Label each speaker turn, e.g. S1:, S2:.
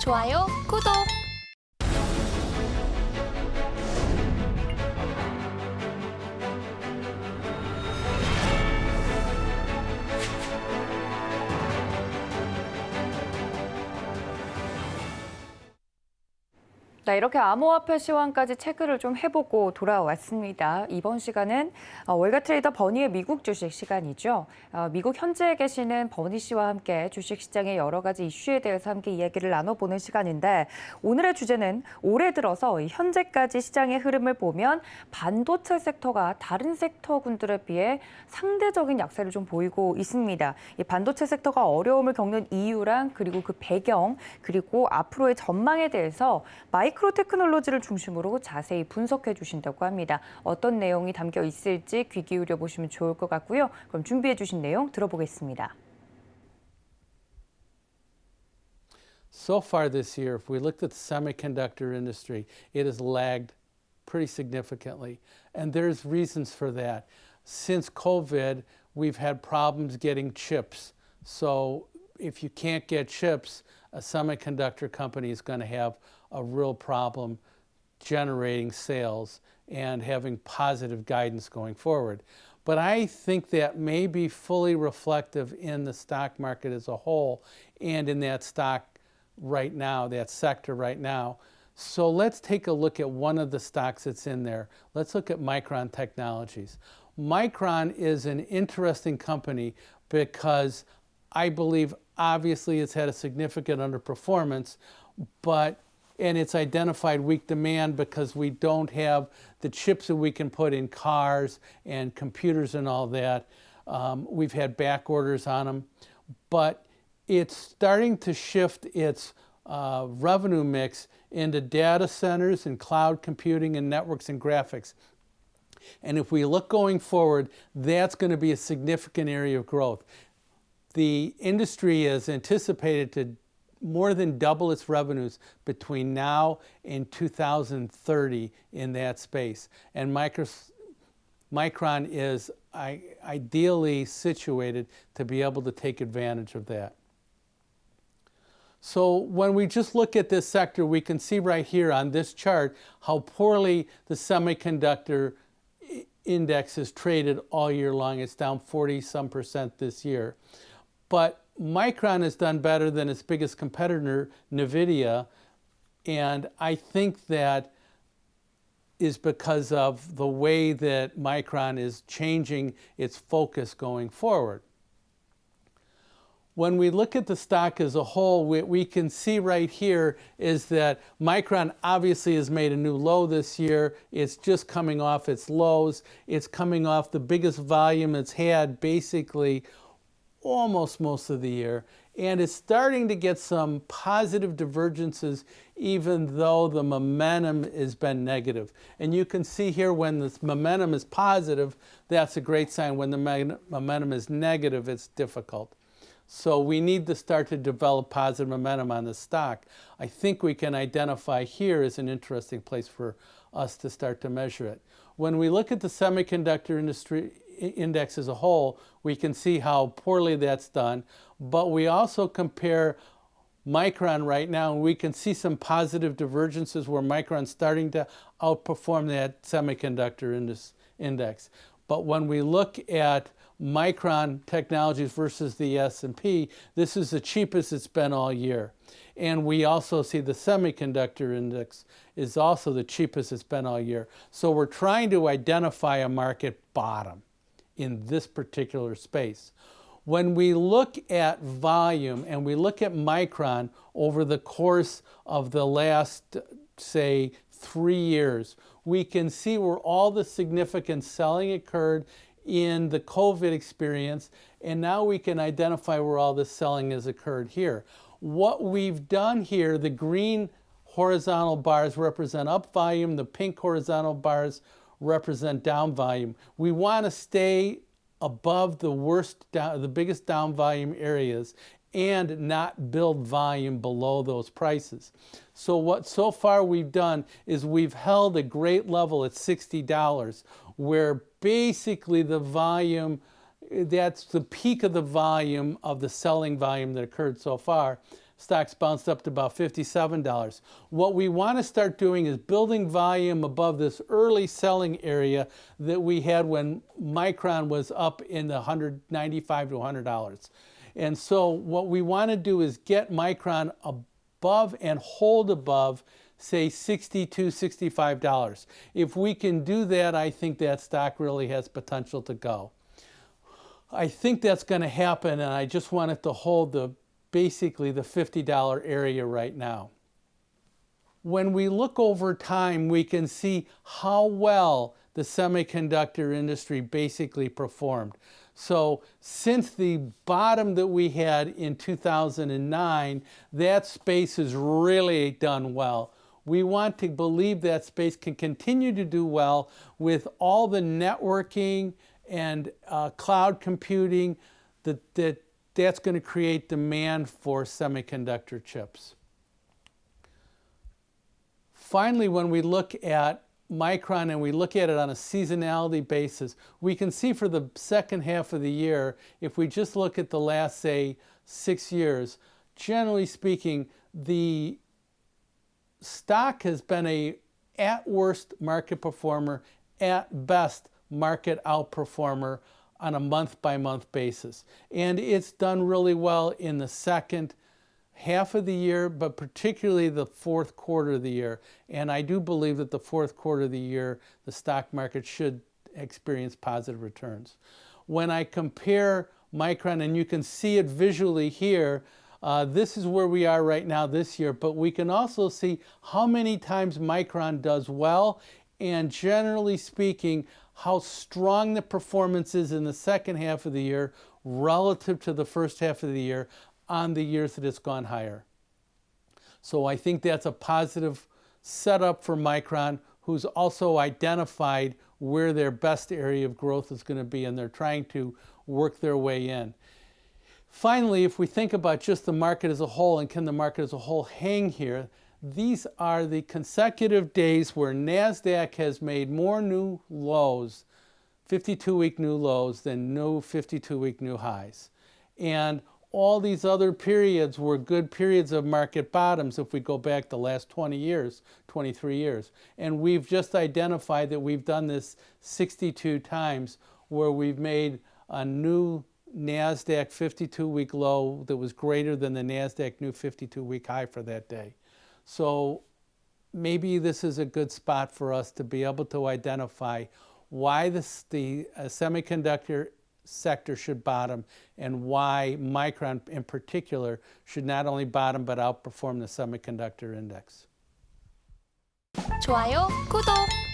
S1: 좋아요, 구독!
S2: 네, 이렇게 암호화폐 시황까지 체크를 좀 해보고 돌아왔습니다. 이번 시간은 월가 트레이더 버니의 미국 주식 시간이죠. 미국 현지에 계시는 버니 씨와 함께 주식시장의 여러 가지 이슈에 대해서 함께 이야기를 나눠보는 시간인데 오늘의 주제는 올해 들어서 현재까지 시장의 흐름을 보면 반도체 섹터가 다른 섹터군들에 비해 상대적인 약세를 좀 보이고 있습니다. 이 반도체 섹터가 어려움을 겪는 이유랑 그리고 그 배경 그리고 앞으로의 전망에 대해서 마이크론 테크놀로지를 중심으로 자세히 분석해 주신다고 합니다. 어떤 내용이 담겨 있을지 귀 기울여 보시면 좋을 것 같고요. 그럼 준비해 주신 내용 들어보겠습니다.
S3: So far this year, if we looked at the semiconductor industry, it has lagged pretty significantly. And there's reasons for that. Since COVID, we've had problems getting chips. So if you can't get chips, a semiconductor company is going to have a real problem generating sales and having positive guidance going forward. But I think that may be fully reflective in the stock market as a whole and in that stock right now, that sector right now. So let's take a look at one of the stocks that's in there. Let's look at Micron Technologies. Micron is an interesting company because I believe obviously it's had a significant underperformance, and it's identified weak demand because we don't have the chips that we can put in cars and computers and all that. We've had back orders on them, but it's starting to shift its revenue mix into data centers and cloud computing and networks and graphics. And if we look going forward, that's going to be a significant area of growth. The industry is anticipated to more than double its revenues between now and 2030 in that space. And Micron is ideally situated to be able to take advantage of that. So when we just look at this sector, we can see right here on this chart how poorly the semiconductor index has traded all year long. It's down 40-some% this year. But Micron has done better than its biggest competitor, NVIDIA, and I think that is because of the way that Micron is changing its focus going forward. When we look at the stock as a whole, we can see right here is that Micron obviously has made a new low this year. It's just coming off its lows. It's coming off the biggest volume it's had basically almost most of the year, and it's starting to get some positive divergences even though the momentum has been negative. And you can see here when this momentum is positive, that's a great sign. When the momentum is negative, it's difficult. So we need to start to develop positive momentum on the stock. I think we can identify here as an interesting place for us to start to measure it. When we look at the semiconductor industry index as a whole, we can see how poorly that's done, but we also compare Micron right now, and we can see some positive divergences where Micron's starting to outperform that semiconductor index. But when we look at Micron Technologies versus the S&P, this is the cheapest it's been all year. And we also see the semiconductor index is also the cheapest it's been all year. So we're trying to identify a market bottom in this particular space. When we look at volume and we look at Micron over the course of the last, say, 3 years, we can see where all the significant selling occurred in the COVID experience, and now we can identify where all the selling has occurred here. What we've done here, the green horizontal bars represent up volume, the pink horizontal bars represent down volume. We want to stay above the biggest down volume areas and not build volume below those prices. So what so far we've done is we've held a great level at $60, where basically the volume, that's the peak of the volume of the selling volume that occurred so far. Stock's bounced up to about $57. What we want to start doing is building volume above this early selling area that we had when Micron was up in the $195 to $100. And so what we want to do is get Micron above and hold above, say, $62, $65. If we can do that, I think that stock really has potential to go. I think that's going to happen, and I just want it to hold basically the $50 area right now. When we look over time, we can see how well the semiconductor industry basically performed. So since the bottom that we had in 2009, that space has really done well. We want to believe that space can continue to do well with all the networking and cloud computing that's going to create demand for semiconductor chips. Finally, when we look at Micron and we look at it on a seasonality basis, we can see for the second half of the year, if we just look at the last, say, 6 years, generally speaking, the stock has been at worst market performer, at best market outperformer on a month-by-month basis. And it's done really well in the second half of the year, but particularly the fourth quarter of the year. And I do believe that the fourth quarter of the year, the stock market should experience positive returns. When I compare Micron, and you can see it visually here, this is where we are right now this year, but we can also see how many times Micron does well, and generally speaking, how strong the performance is in the second half of the year relative to the first half of the year on the years that it's gone higher. So I think that's a positive setup for Micron, who's also identified where their best area of growth is going to be, and they're trying to work their way in. Finally, if we think about just the market as a whole, and can the market as a whole hang here, these are the consecutive days where NASDAQ has made more new lows, 52-week new lows, than new 52-week new highs. And all these other periods were good periods of market bottoms if we go back the last 20 years, 23 years. And we've just identified that we've done this 62 times where we've made a new NASDAQ 52-week low that was greater than the NASDAQ new 52-week high for that day. So maybe this is a good spot for us to be able to identify why the semiconductor sector should bottom and why Micron in particular should not only bottom but outperform the semiconductor index.
S1: 좋아요, 구독!